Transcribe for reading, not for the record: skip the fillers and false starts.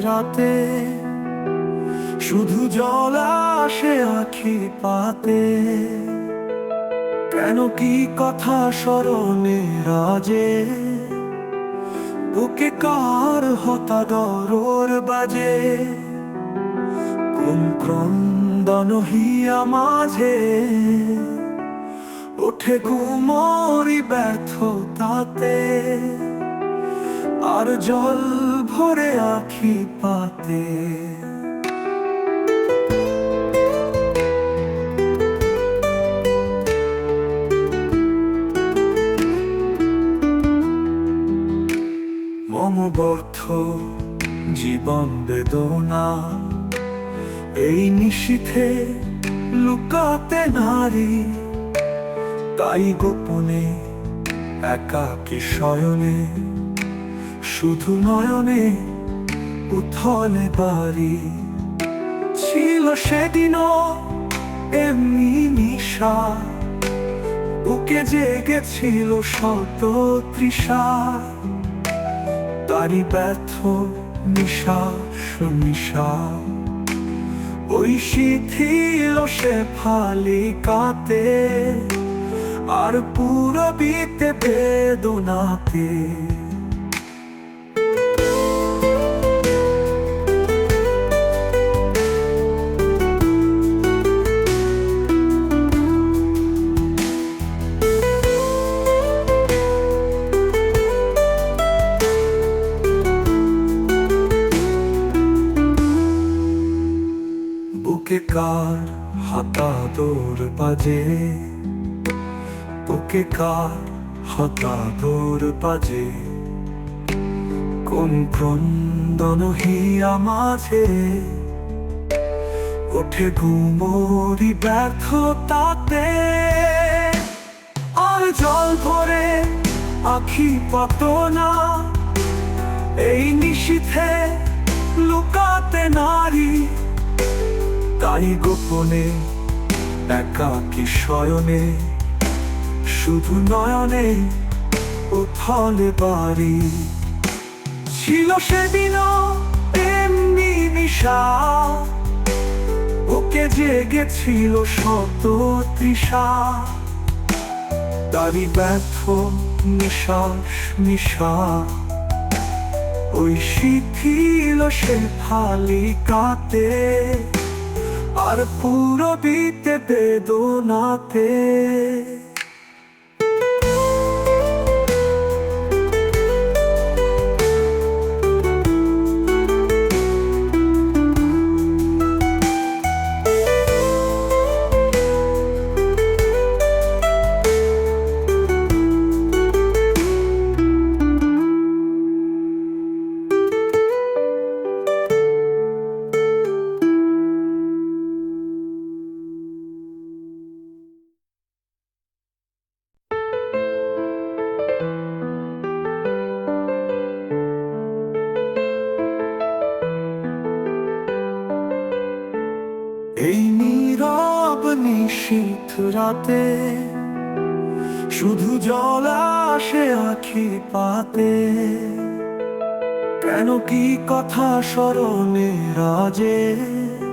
রাতে শুধু জল আসে আখি পাতে। কেন কি কথা স্মরণে রাজে, বুকে কার হতা দরর বাজে। কোন ক্রন্দন হিয়া মাঝে ওঠে ঘুমরি ব্যর্থতাতে, আর জল ভরে আখি পাতে। মম ব্যর্থ জীবন বেদনা, এই নিশীথে লুকাতে নারী। তাই গোপনে একাকী শয়নে, শুধু নয়নে উথলে বাড়ি। ছিল সেদিনও এমনি নিশা, বুকে জেগেছিল শত তৃষা। তারি ব্যর্থ নিঃশ্বাস নিশা, ওই শিথিল সে ফালিকাতে, আর পুরবিতে বেদনাতে। বুকে কার হাতা দৌড় বাজে, বুকে কার হাতা দৌড় বাজে। কোন ক্রন্দন হিয়া মাঝে ওঠে ঘুমরি ব্যর্থতাতে, আর জল ভরে আখি পাতনা। এই নিশীথে লুকাতে নারী, তাই গোপনে একাকী শয়নে, শুধু নয়নে উথলে বাড়ি। ছিল সেদিনও এমনি নিশা, ওকে জেগেছিল শত তৃষা। তারি ব্যর্থ নিঃশ্বাস নিশা, ওই শিথিল সে ফালিকাতে, আর পুরবিতে বেদনাতে। এই নীরব নিশীথ রাতে শুধু জল আসে আখি পাতে। কেন কি কথা স্মরণে রাজে,